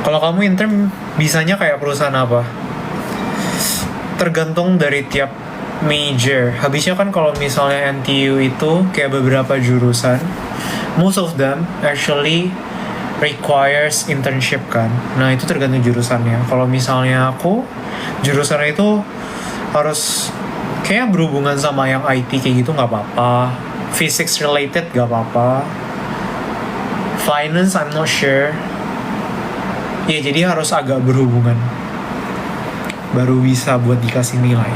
Kalau kamu intern bisanya kayak perusahaan apa? Tergantung dari tiap major. Habisnya kan kalau misalnya NTU itu kayak beberapa jurusan, most of them actually requires internship kan. Nah itu tergantung jurusannya. Kalau misalnya aku jurusannya itu harus kayak berhubungan sama yang IT kayak gitu nggak apa-apa. Physics related nggak apa-apa. Finance I'm not sure. Ya jadi harus agak berhubungan baru bisa buat dikasih nilai.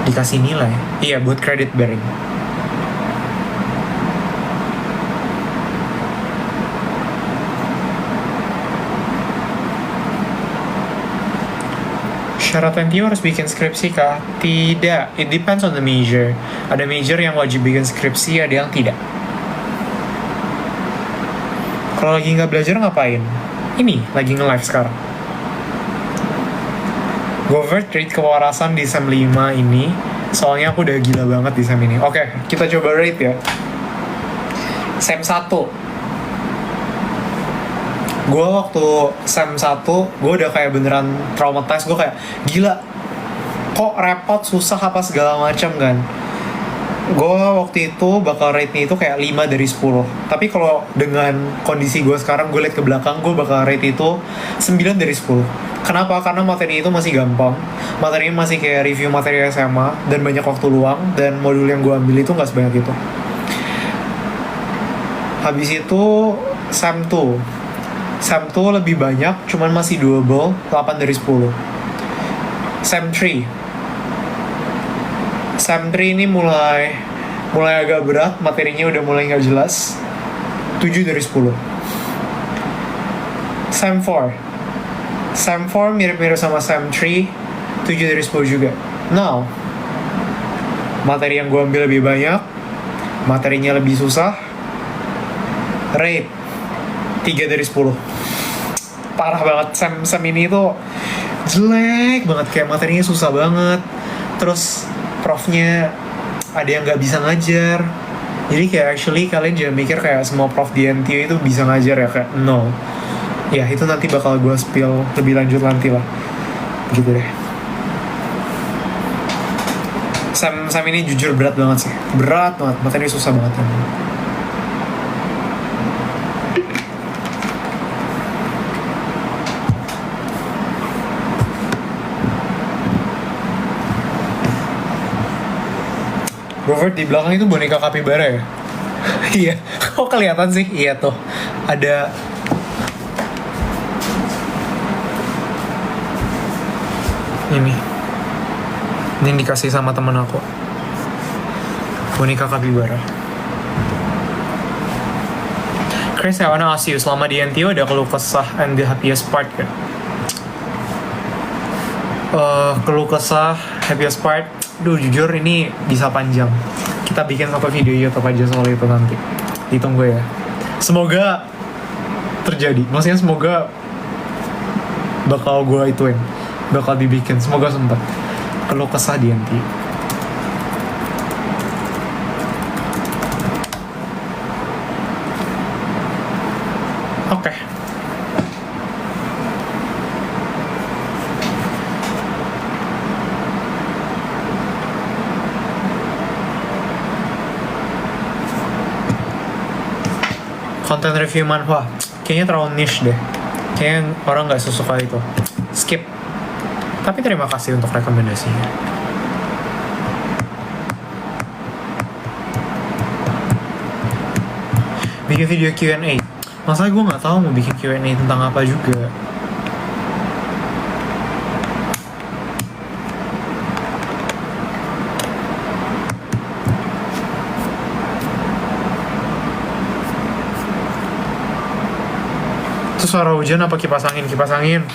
Dikasih nilai? Iya buat credit bearing. Syarat NTU harus bikin skripsi kah? Tidak, it depends on the major. Ada major yang wajib bikin skripsi, ada yang tidak. Kalau lagi nggak belajar ngapain? Ini, lagi nge-live sekarang. Govert rate kewarasan di SEM 5 ini, soalnya aku udah gila banget di SEM ini. Oke, kita coba rate ya. SEM 1. Gue waktu SEM 1, gue udah kayak beneran traumatized. Gue kayak, gila, kok repot, susah apa segala macam kan. Gue waktu itu bakal rate-nya itu kayak 5 dari 10. Tapi kalau dengan kondisi gue sekarang, gue liat ke belakang, gue bakal rate itu 9 dari 10. Kenapa? Karena materi itu masih gampang. Materinya masih kayak review materi SMA, dan banyak waktu luang, dan modul yang gue ambil itu gak sebanyak itu. Habis itu, SEM 2. SEM 2 lebih banyak, cuman masih doable, 8 dari 10. SEM 3. SEM 3 ini mulai agak berat, materinya udah mulai nggak jelas. 7 dari 10. SEM 4. SEM 4 mirip-mirip sama SEM 3, 7 dari 10 juga. Now, materi yang gue ambil lebih banyak, materinya lebih susah, rate 3 dari 10. Parah banget, SEM ini tuh jelek banget, kayak materinya susah banget. Terus profnya ada yang nggak bisa ngajar. Jadi kayak actually kalian jangan mikir kayak semua prof di NTU itu bisa ngajar ya, kayak no. Ya itu nanti bakal gue spill lebih lanjut nanti lah. Gitu deh. SEM ini jujur berat banget sih. Berat banget, materinya susah banget kan. Robert, di belakang itu boneka kapibara ya? Iya, kok kelihatan sih? Iya tuh, ada. Ini yang dikasih sama temen aku, boneka kapibara. Chris, I wanna ask you, selama di NTU ada keluh kesah and the happiest part kan? Keluh kesah, happiest part, jujur ini bisa panjang. Kita bikin satu video YouTube aja soal itu nanti. Ditunggu ya. Semoga terjadi. Maksudnya semoga bakal gue ituin. Bakal dibikin. Semoga sempat. Keluh kesah di NTU. Oke. Konten review manhwa kayaknya terlalu niche deh. Kayaknya orang gak sesuka itu. Skip. Tapi terima kasih untuk rekomendasinya. Bikin video Q&A. Masalah gue gak tahu mau bikin Q&A tentang apa juga. Itu suara hujan apa kipas angin? Kipas angin.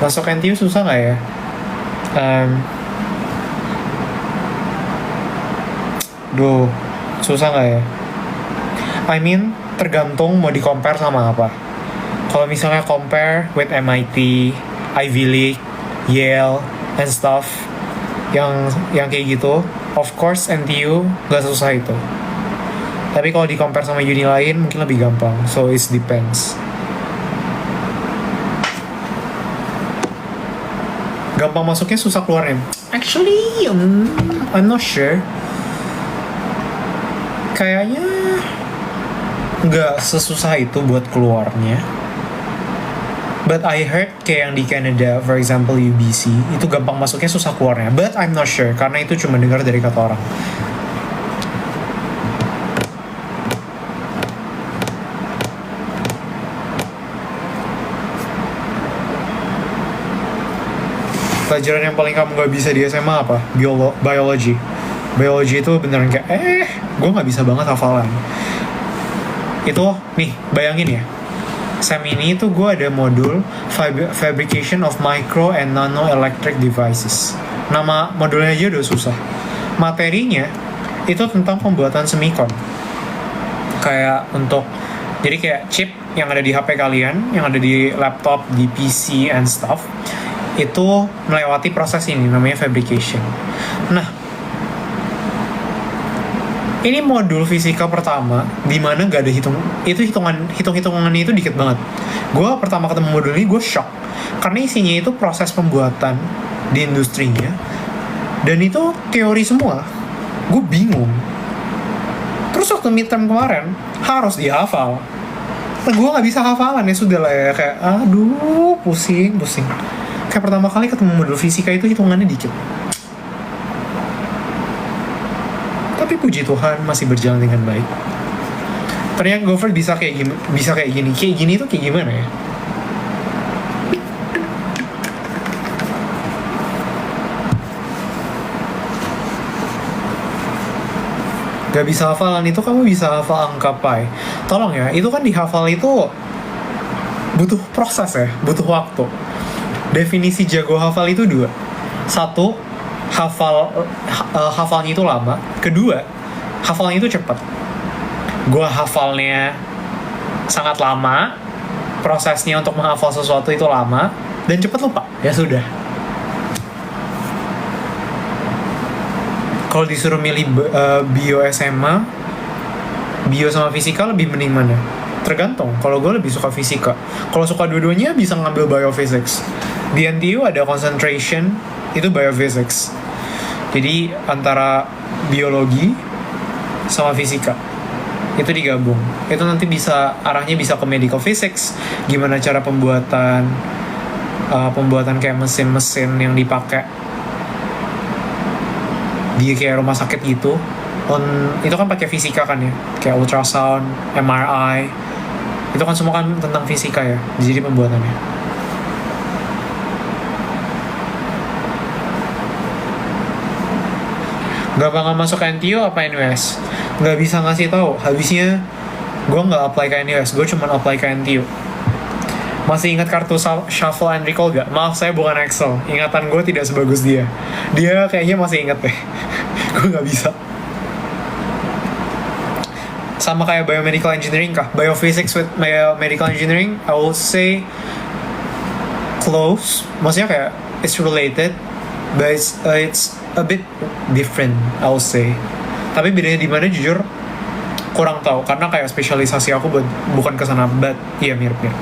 Masuk NTU susah nggak ya? Susah nggak ya? I mean, tergantung mau di-compare sama apa. Kalau misalnya compare with MIT, Ivy League, Yale, and stuff, yang kayak gitu, of course NTU nggak susah itu. Tapi kalau di compare sama uni lain mungkin lebih gampang. So it depends. Gampang masuknya, susah keluarnya. Actually, I'm not sure. Kayaknya nggak sesusah itu buat keluarnya. But I heard kayak yang di Canada, for example UBC, itu gampang masuknya, susah keluarnya. But I'm not sure, karena itu cuma dengar dari kata orang. Pelajaran yang paling kamu gak bisa di SMA apa? Biology. Biology itu beneran kayak, gue gak bisa banget hafalan. Itu, nih, bayangin ya. Sem ini tuh gue ada modul Fabrication of Micro and Nano Electric Devices. Nama modulnya aja udah susah. Materinya itu tentang pembuatan semikon. Kayak untuk, jadi kayak chip yang ada di HP kalian, yang ada di laptop, di PC and stuff, itu melewati proses ini, namanya fabrication. Nah, ini modul fisika pertama di mana gak ada hitung-hitungannya itu dikit banget. Gue pertama ketemu modul ini gue shock karena isinya itu proses pembuatan di industrinya dan itu teori semua. Gue bingung. Terus waktu midterm kemarin harus dihafal. Nah, gue nggak bisa hafalan, ya sudah lah ya, kayak aduh pusing. Kayak pertama kali ketemu modul fisika itu hitungannya dikit. Tapi puji Tuhan masih berjalan dengan baik. Ternyata Gopher bisa kayak gini. Kayak gini tuh kayak gimana ya? Gak bisa hafalan itu, kamu bisa hafal angka pi. Tolong ya, itu kan dihafal itu butuh proses ya, butuh waktu. Definisi jago hafal itu 2. 1, hafalnya itu lama. 2, hafalnya itu cepat. Gua hafalnya sangat lama, prosesnya untuk menghafal sesuatu itu lama, dan cepat lupa. Ya sudah. Kalau disuruh milih bio SMA, bio sama fisika lebih mending mana? Tergantung. Kalau gue lebih suka fisika. Kalau suka dua-duanya bisa ngambil biophysics. Di NTU ada concentration, itu biophysics. Jadi antara biologi sama fisika itu digabung. Itu nanti arahnya bisa ke medical physics. Gimana cara pembuatan kayak mesin-mesin yang dipakai di kayak rumah sakit gitu. Itu kan pakai fisika kan ya, kayak ultrasound, MRI. Itu kan semua kan tentang fisika ya. Jadi pembuatannya. Gak bakal masuk ke NTU apa NUS? Gak bisa ngasih tahu. Habisnya gue gak apply ke NUS, gue cuma apply ke NTU. Masih ingat kartu shuffle and recall gak? Maaf, saya bukan Excel. Ingatan gue tidak sebagus dia. Dia kayaknya masih inget deh. Gue gak bisa. Sama kayak biomedical engineering kah? Biophysics with biomedical engineering, I will say close. Maksudnya kayak it's related, but it's a bit different, I will say. Tapi bedanya di mana jujur kurang tahu karena kayak spesialisasi aku bukan ke sana, but iya mirip-mirip.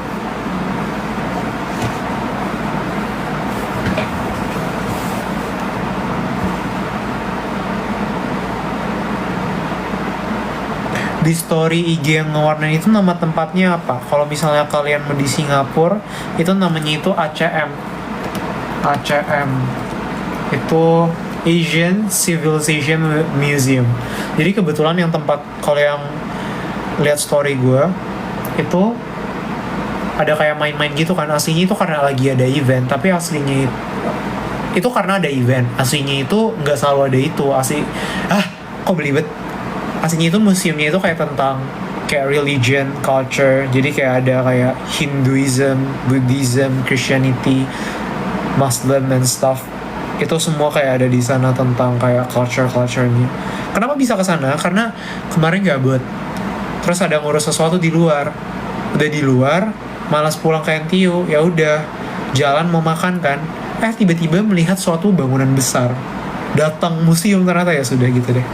Di story IG yang ngewarnain itu nama tempatnya apa? Kalau misalnya kalian mau di Singapura, itu namanya itu ACM. Itu Asian Civilization Museum. Jadi kebetulan yang tempat, kalau yang lihat story gue itu ada kayak main-main gitu kan. Aslinya itu karena lagi ada event, tapi aslinya itu karena ada event. Aslinya itu nggak selalu ada itu. Kok belibet. Aslinya itu museumnya itu kayak tentang kayak religion, culture. Jadi kayak ada kayak Hinduism, Buddhism, Christianity, Muslim and stuff. Itu semua kayak ada di sana tentang kayak culture-nya. Kenapa bisa ke sana? Karena kemarin gabut. Terus ada ngurus sesuatu di luar. Udah di luar, malas pulang ke NTU. Ya udah, jalan mau makan kan. Tiba-tiba melihat suatu bangunan besar. Datang museum ternyata, ya sudah gitu deh.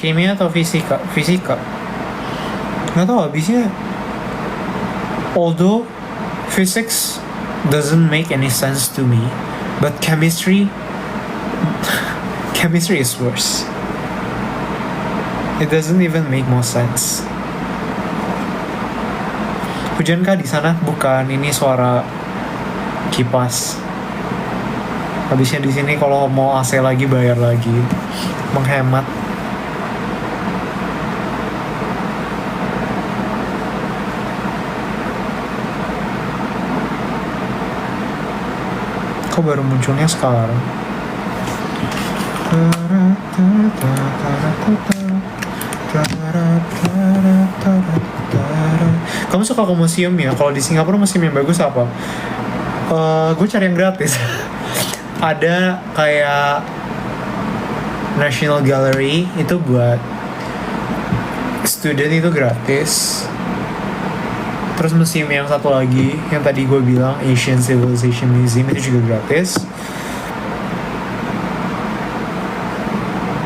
Kimia atau fisika? Fisika. Nggak tahu habisnya. Although physics doesn't make any sense to me, but chemistry is worse. It doesn't even make more sense. Hujan kah di sana? Bukan, ini suara kipas. Habisnya di sini kalau mau AC lagi bayar lagi. Menghemat. Kok baru munculnya sekarang? Kamu suka ke museum ya? Kalau di Singapura museum yang bagus apa? Gue cari yang gratis. Ada kayak National Gallery itu buat student itu gratis. Terus museum yang satu lagi yang tadi gue bilang Asian Civilization Museum itu juga gratis.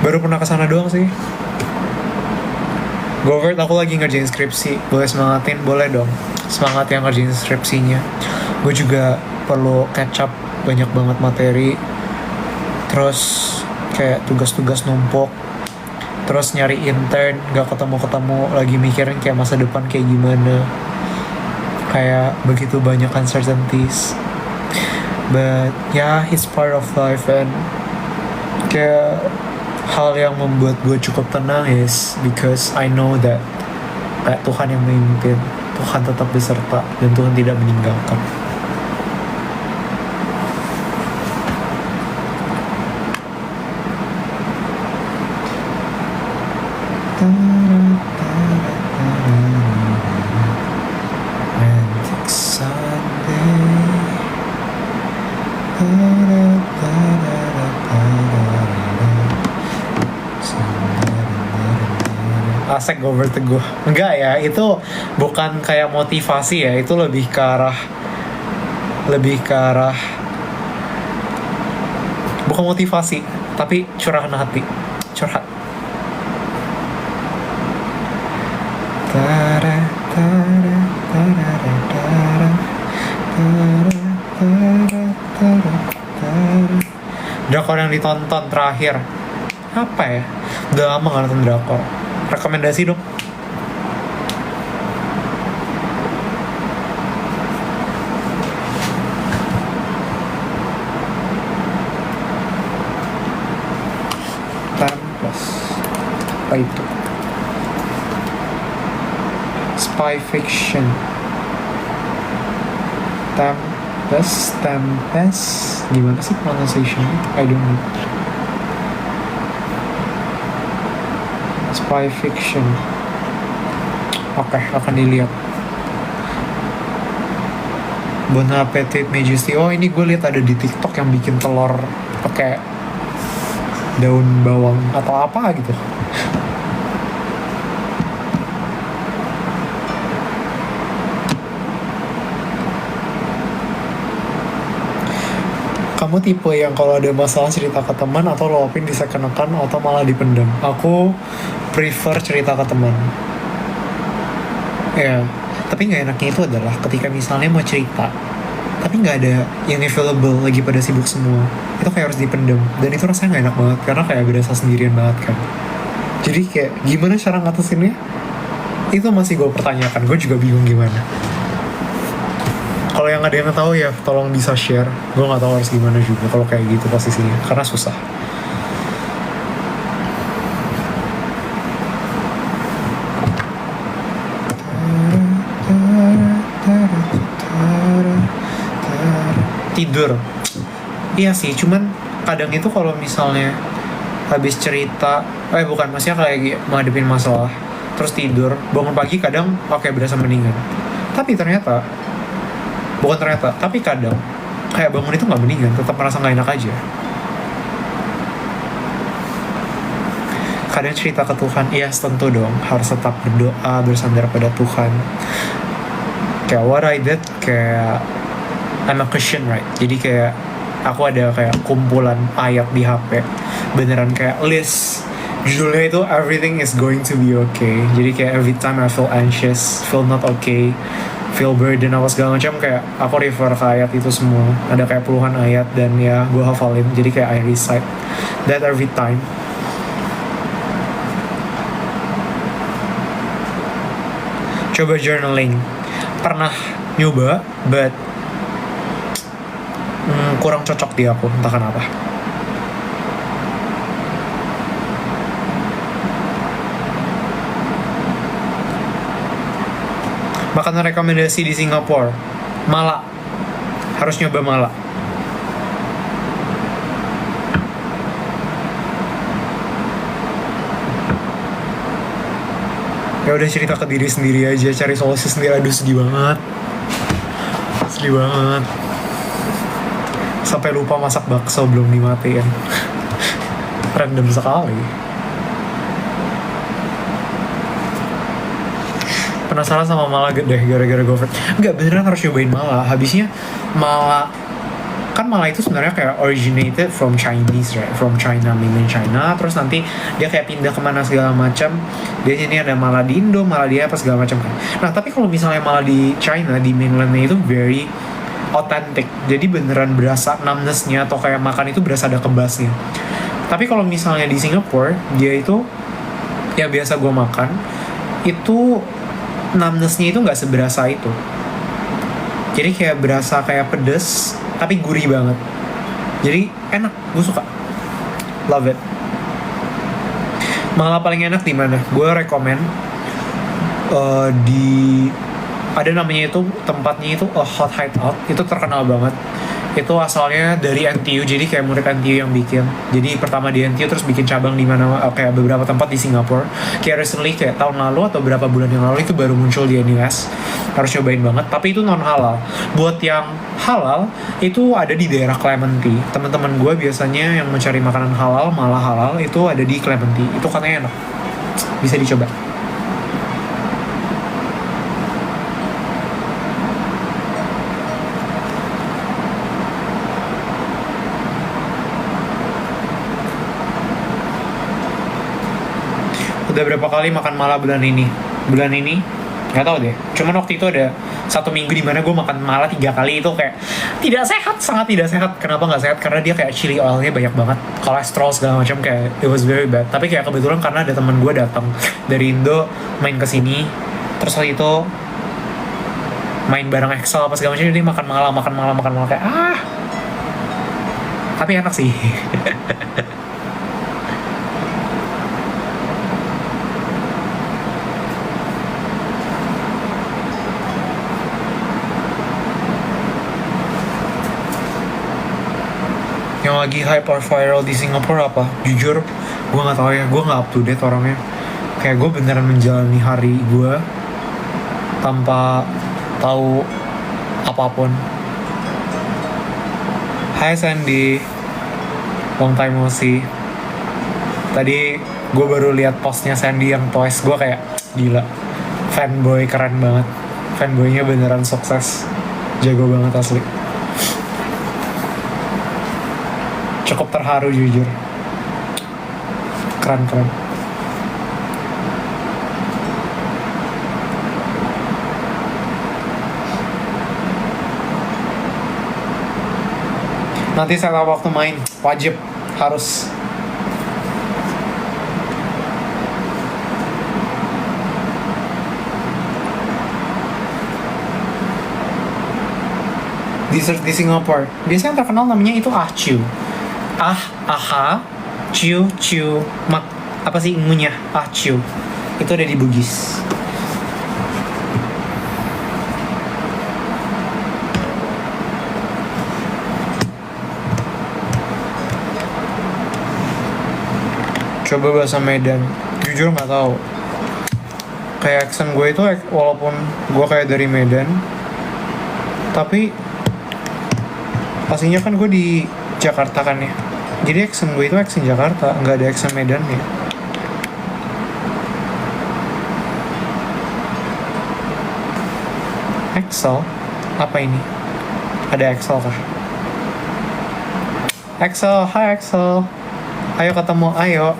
Baru pernah kesana doang sih. Govert, aku lagi ngerjain skripsi. Boleh semangatin? Boleh dong. Semangat yang ngerjain skripsinya. Gue juga perlu catch up banyak banget materi. Terus kayak tugas-tugas numpuk. Terus nyari intern, gak ketemu-ketemu. Lagi mikirin kayak masa depan kayak gimana. Kayak begitu banyak uncertainties. But yeah, it's part of life. And kayak hal yang membuat gue cukup tenang is because I know that Tuhan yang memimpin, Tuhan tetap beserta, dan Tuhan tidak meninggalkan. Romantic Sunday. Asek Govert Teguh. Enggak ya, itu bukan kayak motivasi ya, itu lebih ke arah bukan motivasi, tapi curahan hati. Curhat. Drakor yang ditonton terakhir apa ya? Udah lama gak nonton drakor. Rekomendasi dong. Tempest. Apa itu? Spy fiction. Tempest. Gimana sih pronunciation? I don't know. Spy fiction. Oke, akan dilihat. Bon appetit Majesty. Oh, ini gue lihat ada di TikTok yang bikin telur pakai daun bawang atau apa gitu. Kamu tipe yang kalau ada masalah cerita ke teman atau luapin di second account atau malah dipendam? Aku prefer cerita ke teman. Ya, tapi nggak enaknya itu adalah ketika misalnya mau cerita, tapi nggak ada yang available, lagi pada sibuk semua. Itu kayak harus dipendam, dan itu rasanya nggak enak banget karena kayak berasa sendirian banget kan. Jadi kayak gimana cara ngatasinnya? Itu masih gue pertanyakan. Gue juga bingung gimana. Kalau yang ada yang tahu ya tolong bisa share. Gue nggak tahu harus gimana juga kalau kayak gitu posisinya, karena susah. Tidur. Iya sih, cuman kadang itu kalau misalnya habis cerita, maksudnya kayak menghadapin masalah, terus tidur, bangun pagi kadang berasa mendingan. Tapi tapi kadang kayak bangun itu nggak mendingan, tetap merasa nggak enak aja. Kadang cerita ke Tuhan, iya tentu dong, harus tetap berdoa, bersandar pada Tuhan. Kayak what I did, kayak I'm a Christian, right? Jadi kayak aku ada kayak kumpulan ayat di HP, beneran kayak list Judulnya itu Everything is Going to Be Okay. Jadi kayak every time I feel anxious, feel not okay, feel burden apa segala macam, kayak aku refer ke ayat itu semua. Ada kayak puluhan ayat dan ya gue hafalin. Jadi kayak I recite that every time. Coba journaling. Pernah nyoba, but kurang cocok di aku, entah kenapa. Makanan rekomendasi di Singapura, mala. Harus nyoba mala. Ya udah, cerita ke diri sendiri aja, cari solusi sendiri. Aduh, sedih banget. Sedih banget. Sampai lupa masak bakso belum dimatiin. Random sekali. Penasaran sama mala deh gara-gara GoFood. Enggak, beneran harus cobain mala. Habisnya mala, kan mala itu sebenarnya kayak originated from Chinese, right? From China, mainland China. Terus nanti dia kayak pindah kemana segala macam. Dia ini ada mala di Indo, mala di apa segala macam kan. Nah tapi kalau misalnya mala di China, di mainlandnya itu very authentic. Jadi beneran berasa numbness-nya atau kayak makan itu berasa ada kebasnya. Tapi kalau misalnya di Singapura, dia itu ya biasa gue makan itu numbness-nya itu nggak seberasa itu. Jadi kayak berasa kayak pedes tapi gurih banget. Jadi enak, gue suka. Love it. Malah paling enak di mana? Gue rekomen di ada namanya itu, tempatnya itu Hot Hideout. Itu terkenal banget. Itu asalnya dari NTU, jadi kayak murid NTU yang bikin. Jadi pertama di NTU terus bikin cabang di mana kayak beberapa tempat di Singapura. Kayak recently, kayak tahun lalu atau beberapa bulan yang lalu itu baru muncul di NUS. Harus cobain banget, tapi itu non halal. Buat yang halal itu ada di daerah Clementi. Teman-teman gue biasanya yang mencari makanan halal, malah halal itu ada di Clementi. Itu katanya enak, bisa dicoba. Udah berapa kali makan mala bulan ini nggak tahu deh, cuman waktu itu ada 1 minggu di mana gue makan mala 3 kali. Itu kayak tidak sehat, sangat tidak sehat. Kenapa nggak sehat? Karena dia kayak chili oilnya banyak banget, kolesterol segala macam, kayak it was very bad. Tapi kayak kebetulan karena ada teman gue datang dari Indo main kesini, terus waktu itu main bareng Excel apa segala macam, jadi makan mala kayak tapi enak sih. Yang lagi hype or viral di Singapura apa? Jujur, gue nggak tahu ya. Gue nggak up to date orangnya. Kayak gue beneran menjalani hari gue tanpa tahu apapun. Hai Sandy, long time no see. Tadi gue baru lihat postnya Sandy yang Twice. Gue kayak gila, fanboy keren banget. Fanboynya beneran sukses, jago banget asli. Cukup terharu jujur. Keren. Nanti saya waktu main, wajib, harus. Dessert di Singapura biasanya yang terkenal namanya itu ahchu. Ciu, apa sih ngunyah, ahchu. Itu ada di Bugis. Coba bahasa Medan, jujur nggak tahu. Kayak accent gue itu, walaupun gue kayak dari Medan, tapi pastinya kan gue di Jakarta kan ya. Jadi accent gue itu accent Jakarta, nggak ada accent Medan ya. Excel? Apa ini? Ada Excel kah? Excel, hai Excel. Ayo ketemu, ayo.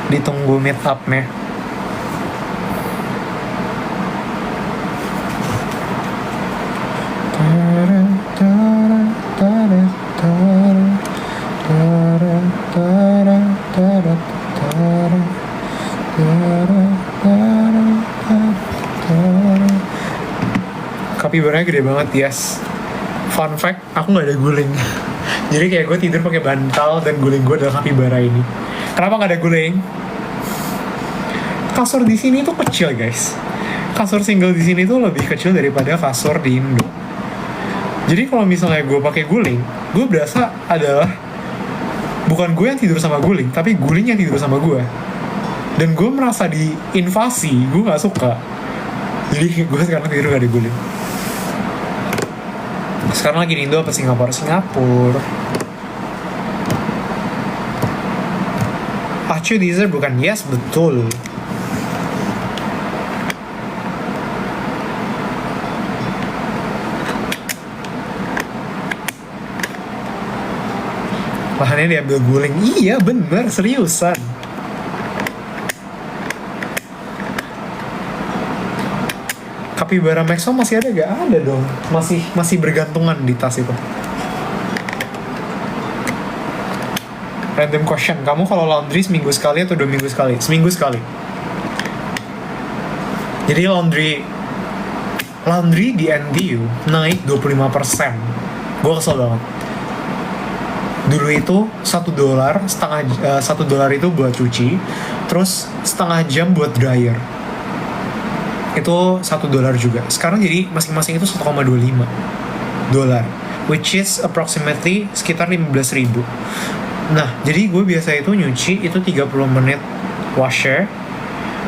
Ditunggu meet up-nya. Kapibaranya gede banget, yes. Fun fact, aku nggak ada guling. Jadi kayak gue tidur pakai bantal dan guling gue adalah kapibara ini. Kenapa nggak ada guling? Kasur di sini tuh kecil, guys. Kasur single di sini tuh lebih kecil daripada kasur di Indo. Jadi kalau misalnya gue pakai guling, gue berasa adalah bukan gue yang tidur sama guling, tapi guling yang tidur sama gue. Dan gue merasa diinvasi, gue nggak suka. Jadi gue sekarang tidur gak ada guling. Sekarang lagi di Indo apa Singapura? Singapura. Acu dessert bukan? Yes, betul. Lahannya diambil guling. Iya bener, seriusan. Capybara Maxwell masih ada gak? Ada dong. Masih bergantungan di tas itu. Random question. Kamu kalau laundry seminggu sekali atau 2 minggu sekali? Seminggu sekali. Jadi laundry di NTU naik 25%. Gue kesel banget. Dulu itu $1, $1 itu buat cuci, terus setengah jam buat dryer. Itu $1 juga. Sekarang jadi masing-masing itu $1,25, which is approximately sekitar 15.000. Nah, jadi gue biasa itu nyuci itu 30 menit washer,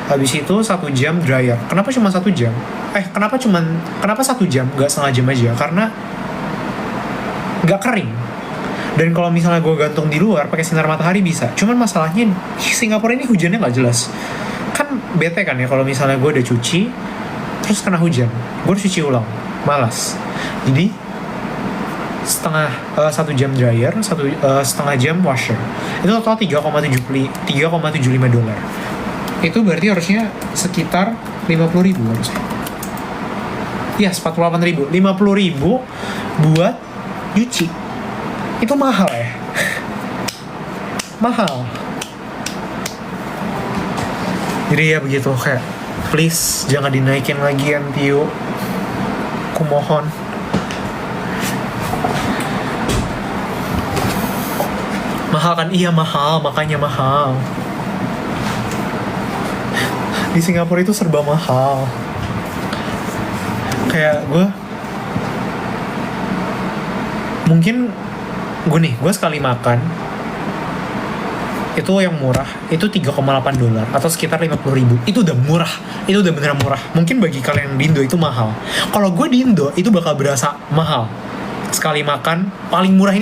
habis itu 1 jam dryer. Kenapa cuma 1 jam? Kenapa 1 jam, gak setengah jam aja? Karena gak kering. Dan kalau misalnya gue gantung di luar pakai sinar matahari bisa. Cuman masalahnya Singapura ini hujannya nggak jelas. Kan bete kan ya kalau misalnya gue udah cuci terus kena hujan. Gue harus cuci ulang. Malas. Jadi 1 jam dryer, setengah jam washer. Itu total $3,75. Itu berarti harusnya sekitar 50.000 harusnya. Yes, 48.000. 50.000 buat nyuci. Itu mahal ya. Mahal. Jadi ya begitu, kayak please jangan dinaikin lagi NTU. Aku mohon. Mahal kan? Iya mahal, makanya mahal. Di Singapura itu serba mahal. Kayak gue sekali makan itu yang murah itu $3,8 atau sekitar 50.000. Itu udah murah, itu udah beneran murah. Mungkin bagi kalian yang di Indo itu mahal. Kalau gue di Indo itu bakal berasa mahal. Sekali makan paling murah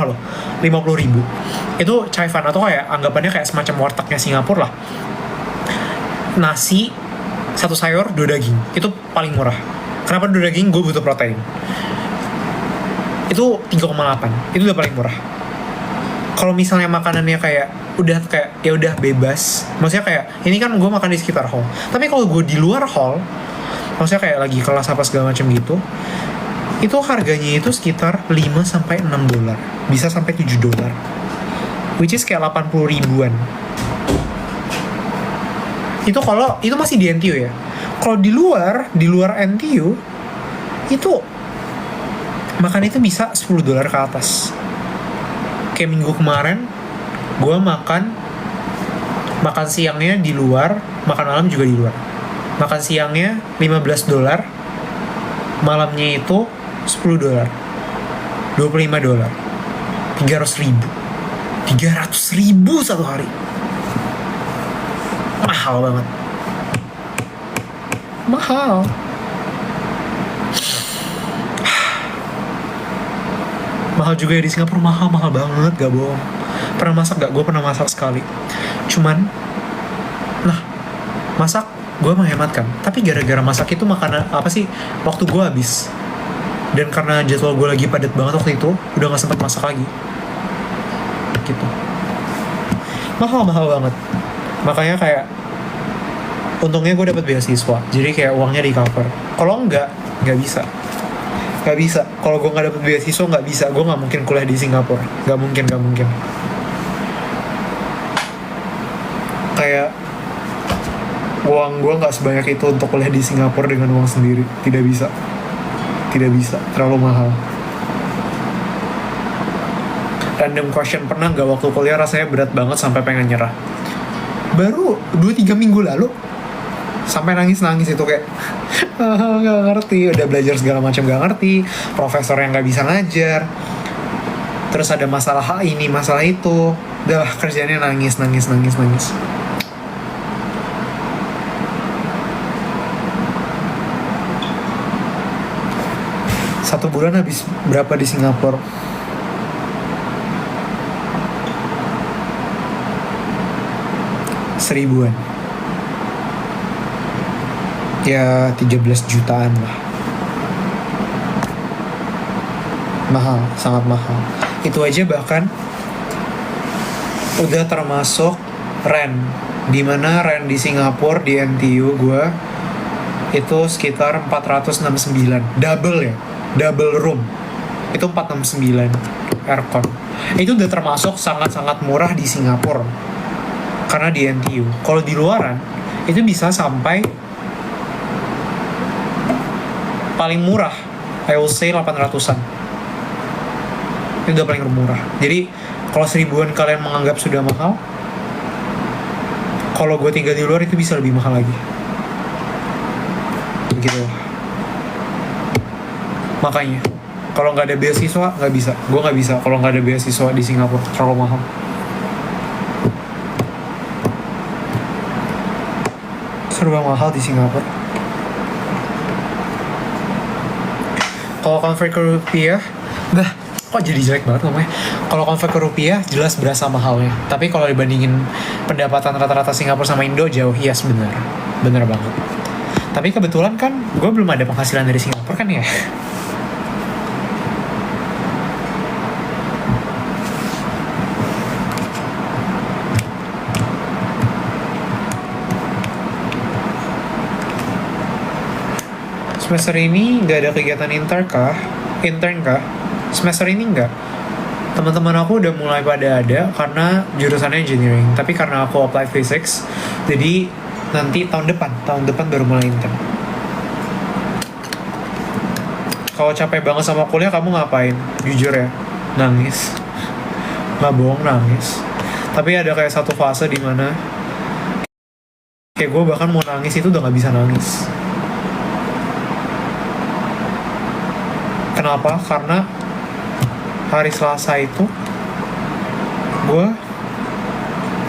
loh, 50.000. Itu chai fan atau kayak anggapannya kayak semacam wartegnya Singapura lah. Nasi, 1 sayur, 2 daging. Itu paling murah. Kenapa 2 daging? Gue butuh protein. Itu 3,8. Itu udah paling murah. Kalau misalnya makanannya kayak ya udah bebas. Maksudnya kayak ini kan gue makan di sekitar hall. Tapi kalau gue di luar hall, maksudnya kayak lagi kelas apa segala macam gitu, itu harganya itu sekitar $5-6. Bisa sampai $7. Which is kayak 80 ribuan. Itu kalau itu masih di NTU ya. Kalau di luar NTU itu makan itu bisa $10 ke atas. Kayak minggu kemarin gue makan siangnya di luar, makan malam juga di luar. Makan siangnya $15, malamnya itu $10, $25, 300.000 satu hari. Mahal banget. Mahal. Mahal juga ya di Singapura, mahal banget, gak bohong. Pernah masak gak? Gue pernah masak sekali. Cuman, masak gue menghematkan. Tapi gara-gara masak itu makanan apa sih? Waktu gue habis. Dan karena jadwal gue lagi padat banget waktu itu, udah gak sempat masak lagi. Gitu. Mahal banget. Makanya kayak untungnya gue dapet beasiswa, jadi kayak uangnya di cover. Kalau nggak bisa. Nggak bisa. Kalau gue nggak dapet beasiswa nggak bisa. Gue nggak mungkin kuliah di Singapura. Nggak mungkin, nggak mungkin. Kayak uang gue nggak sebanyak itu untuk kuliah di Singapura dengan uang sendiri. Tidak bisa. Tidak bisa. Terlalu mahal. Random question, pernah nggak waktu kuliah rasanya berat banget sampai pengen nyerah? Baru 2-3 minggu lalu sampai nangis-nangis itu kayak nggak ngerti, udah belajar segala macam nggak ngerti, profesor yang nggak bisa ngajar, terus ada masalah ini masalah itu, udah kerjanya nangis. 1 bulan habis berapa di Singapura? Seribuan. Ya 13 jutaan lah. Mahal, sangat mahal. Itu aja bahkan udah termasuk rent. Dimana rent di Singapura di NTU gue itu sekitar 469. Double ya, double room. Itu 469 aircon. Itu udah termasuk sangat-sangat murah di Singapura. Karena di NTU. Kalau di luaran itu bisa sampai paling murah, I will say 800-an. Itu udah paling murah. Jadi kalau 1000-an kalian menganggap sudah mahal, kalau gue tinggal di luar itu bisa lebih mahal lagi. Begitu. Makanya kalau nggak ada beasiswa nggak bisa. Gue nggak bisa kalau nggak ada beasiswa di Singapura, terlalu mahal. Serba mahal di Singapura. Kalau convert ke rupiah, kok jadi jelek banget ngomongnya. Kalau convert ke rupiah jelas berasa mahalnya. Tapi kalau dibandingin pendapatan rata-rata Singapura sama Indo jauh, yes bener banget. Tapi kebetulan kan gue belum ada penghasilan dari Singapura kan ya. Semester ini nggak ada kegiatan intern kah? Semester ini nggak. Teman-teman aku udah mulai pada ada karena jurusannya engineering. Tapi karena aku apply physics, jadi nanti tahun depan baru mulai intern. Kalau capek banget sama kuliah, kamu ngapain? Jujur ya, nangis. Nggak bohong, nangis. Tapi ada kayak satu fase di mana kayak gue bahkan mau nangis itu udah nggak bisa nangis. Kenapa? Karena hari Selasa itu gue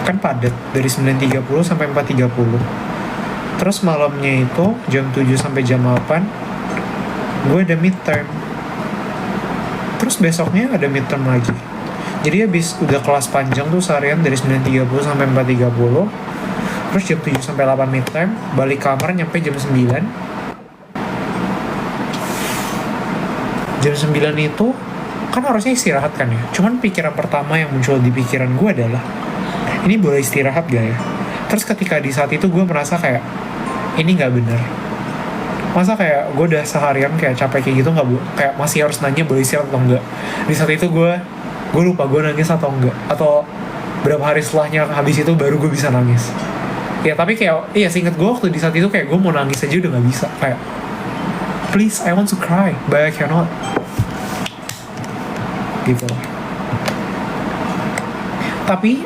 kan padat dari 9.30 sampai 4.30. Terus malamnya itu jam 7 sampai jam 8 gue ada midterm. Terus besoknya ada midterm lagi. Jadi habis udah kelas panjang tuh seharian dari 9.30 sampai 4.30. Terus jam 7 sampai 8 midterm, balik kamar nyampe jam 9. Jam 9 itu kan harusnya istirahat kan ya. Cuman pikiran pertama yang muncul di pikiran gue adalah, ini boleh istirahat gak ya? Terus ketika di saat itu gue merasa kayak, ini gak bener. Masa kayak gue udah seharian kayak capek kayak gitu gak, kayak masih harus nanya boleh istirahat atau enggak. Di saat itu gue lupa gue nangis atau enggak. Atau berapa hari setelahnya habis itu baru gue bisa nangis. Ya tapi kayak, iya seinget gue waktu di saat itu kayak gue mau nangis aja udah gak bisa. Kayak, please, I want to cry, but I cannot. Gitu. Tapi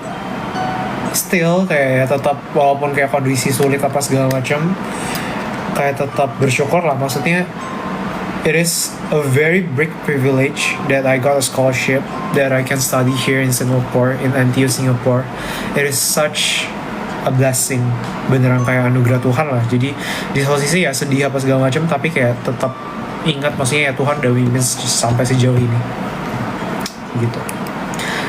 still kayak tetap walaupun kayak kondisi sulit apa segala macam, kayak tetap bersyukur lah. Maksudnya it is a very big privilege that I got a scholarship that I can study here in Singapore, in NTU Singapore. It is such a blessing, beneran kayak anugerah Tuhan lah. Jadi di posisi ya sedih apa segala macam, tapi kayak tetap ingat maksudnya ya Tuhan udah bimbing sampai sejauh ini gitu.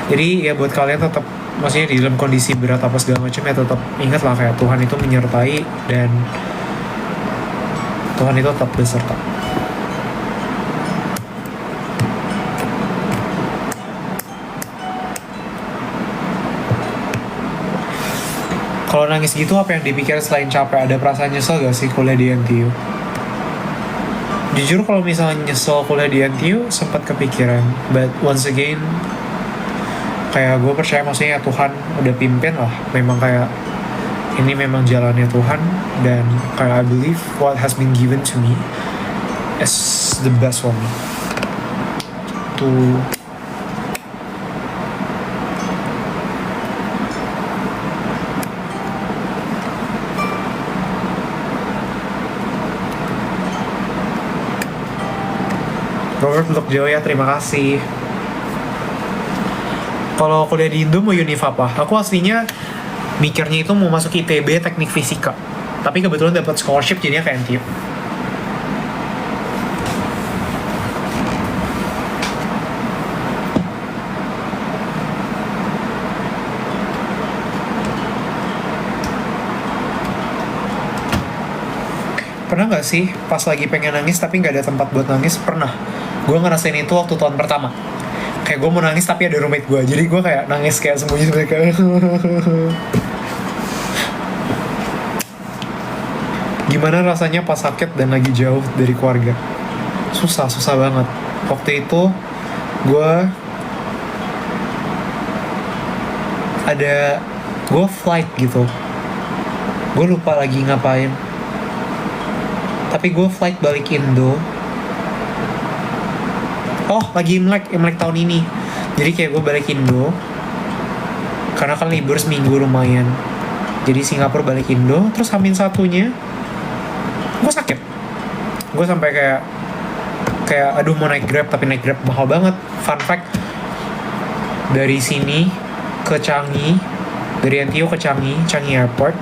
Jadi ya buat kalian tetap maksudnya di dalam kondisi berat apa segala macam ya tetap ingat lah kayak Tuhan itu menyertai dan Tuhan itu tetap beserta. Kalau nangis gitu apa yang dipikir selain capek? Ada perasaan nyesel gak sih kuliah di NTU? Jujur kalau misalnya nyesel kuliah di NTU sempat kepikiran. But once again, kayak gue percaya maksudnya Tuhan udah pimpin lah. Memang kayak ini memang jalannya Tuhan. Dan kayak I believe what has been given to me is the best one. To Robert untuk jauh ya, terima kasih. Kalau kuliah di Indo mau univ apa? Aku aslinya mikirnya itu mau masuk ITB teknik fisika. Tapi kebetulan dapat scholarship jadinya ke NTU. Pernah gak sih pas lagi pengen nangis tapi gak ada tempat buat nangis? Pernah. Gue ngerasain itu waktu tahun pertama. Kayak gue mau nangis tapi ada roommate gue. Jadi gue kayak nangis kayak sembunyi-sembunyi kayak gimana rasanya pas sakit dan lagi jauh dari keluarga? Susah banget. Waktu itu gue gue flight gitu. Gue lupa lagi ngapain. Tapi gue flight balik Indo. Oh, lagi Imlek tahun ini. Jadi kayak gue balik Indo. Karena kan libur seminggu lumayan. Jadi Singapura balik Indo. Terus Hamin satunya gue sakit. Gue sampai kayak aduh mau naik Grab, tapi naik Grab mahal banget. Fun fact, dari sini ke Changi, dari NTU ke Changi Airport,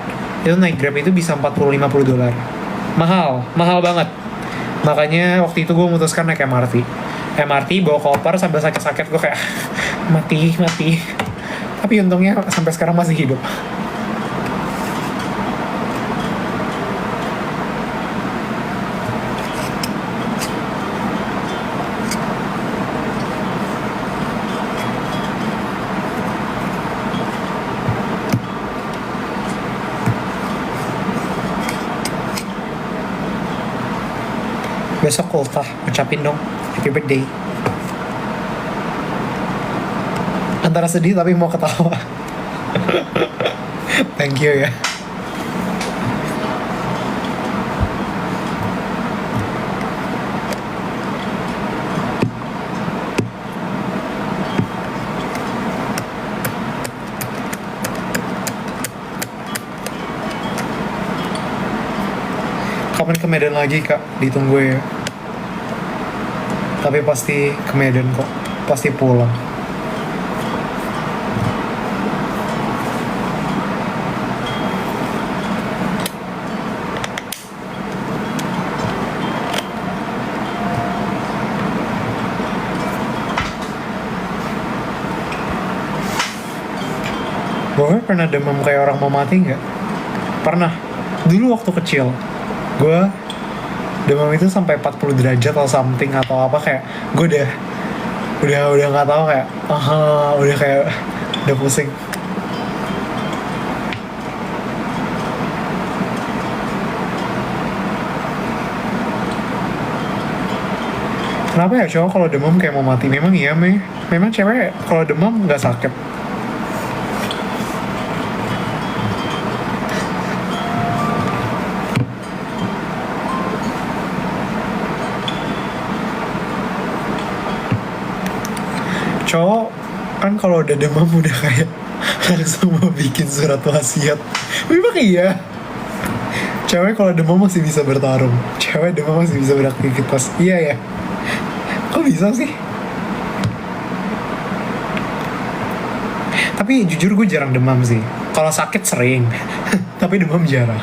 itu naik Grab itu bisa $40-50. Mahal banget. Makanya waktu itu gue memutuskan naik MRT bawa koper sambil sakit-sakit. Gue kayak mati. Tapi untungnya sampai sekarang masih hidup. Besok ultah, ucapin dong happy birthday. Antara sedih tapi mau ketawa. Thank you ya. Kapan ke Medan lagi kak? Ditunggu ya. Tapi pasti ke Medan kok. Pasti pulang. Gue pernah demam kayak orang mau mati nggak? Pernah. Dulu waktu kecil. Gue demam itu sampai 40 derajat atau something atau apa, kayak gue udah nggak tahu, kayak udah pusing. Kenapa ya cowok kalau demam kayak mau mati? Memang iya memang cewek kalau demam nggak sakit. Cowok kan kalau udah demam udah kayak langsung mau bikin surat wasiat. Memang iya. Cewek kalau demam masih bisa bertarung. Cewek demam masih bisa beraktivitas. Iya ya. Kok bisa sih? Tapi jujur gue jarang demam sih. Kalau sakit sering. Tapi demam jarang.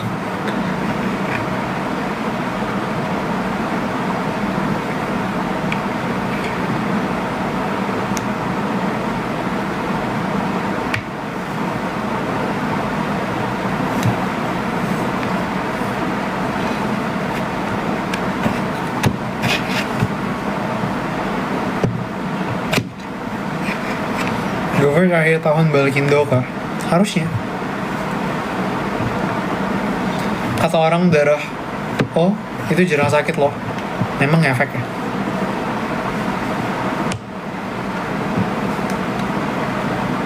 Gover akhir tahun balik Indo kah? Harusnya. Atau orang darah, oh itu jarang sakit loh, memang efek ya.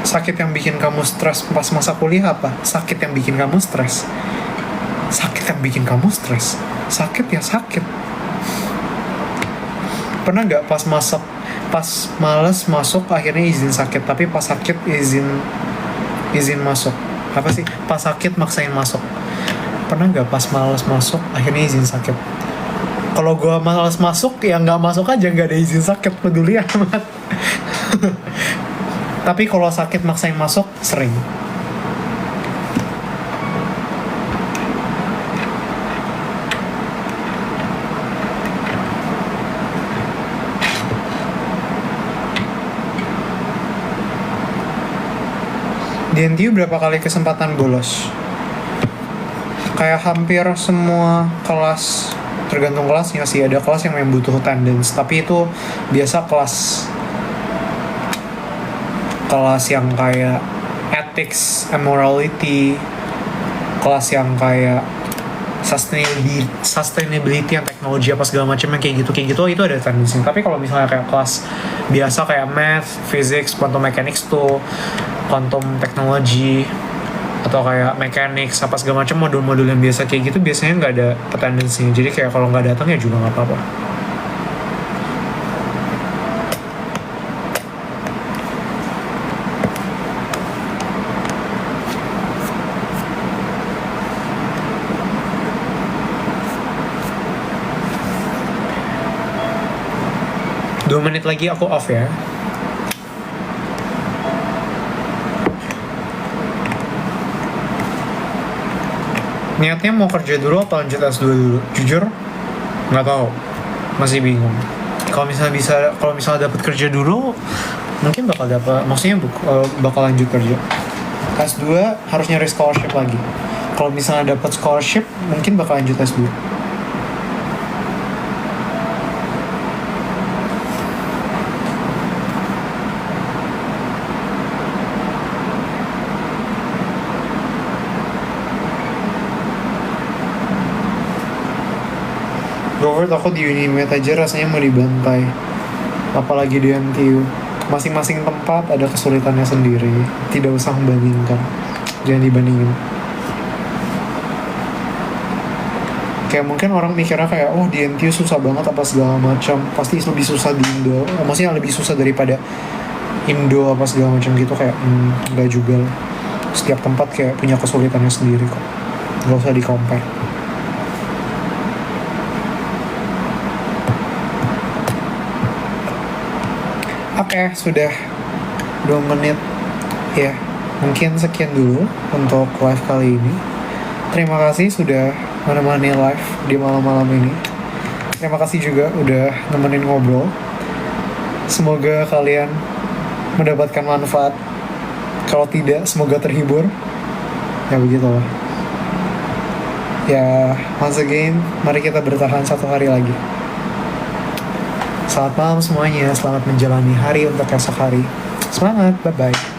Sakit yang bikin kamu stres pas masa kuliah apa? Sakit yang bikin kamu stres. Sakit yang bikin kamu stres. Sakit ya sakit. Pernah nggak pas males masuk akhirnya izin sakit, tapi pas sakit izin masuk? Apa sih? Pas sakit maksain masuk. Pernah nggak pas males masuk akhirnya izin sakit? Kalau gue males masuk ya nggak masuk aja, nggak ada izin sakit, peduli amat. Tapi kalau sakit maksain masuk sering. Di NTU berapa kali kesempatan bolos? Kayak hampir semua kelas, tergantung kelasnya sih. Ada kelas yang memang butuh attendance, tapi itu biasa kelas yang kayak ethics and morality, kelas yang kayak sustainability yang teknologi apa segala macam yang kayak gitu itu ada attendance. Tapi kalau misalnya kayak kelas biasa kayak math, physics, quantum mechanics tuh, quantum technology atau kayak mechanics apa segala macam, modul-modul yang biasa kayak gitu biasanya nggak ada attendance-nya. Jadi kayak kalau nggak datang ya juga nggak apa-apa. Dua menit lagi aku off ya. Niatnya mau kerja dulu atau lanjut S2 dulu? Jujur, nggak tahu, masih bingung. Kalau misalnya dapat kerja dulu, mungkin maksudnya bakal lanjut kerja. S2 harus nyari scholarship lagi. Kalau misalnya dapat scholarship, mungkin bakal lanjut S2. Robert, aku di Unimed aja rasanya mau dibantai, apalagi di NTU. Masing-masing tempat ada kesulitannya sendiri, tidak usah membandingkan, jangan dibandingin. Kayak mungkin orang mikirnya kayak, oh di NTU susah banget apa segala macam, pasti lebih susah di Indo, maksudnya lebih susah daripada Indo apa segala macam gitu. Kayak enggak juga lah. Setiap tempat kayak punya kesulitannya sendiri kok, nggak usah di-compare. Oke, sudah 2 menit ya. Mungkin sekian dulu untuk live kali ini. Terima kasih sudah menemani live di malam-malam ini. Terima kasih juga udah nemenin ngobrol. Semoga kalian mendapatkan manfaat. Kalau tidak, semoga terhibur. Ya begitulah. Ya, once again, mari kita bertahan 1 hari lagi. Selamat malam semuanya, selamat menjalani hari untuk esok hari. Semangat, bye-bye.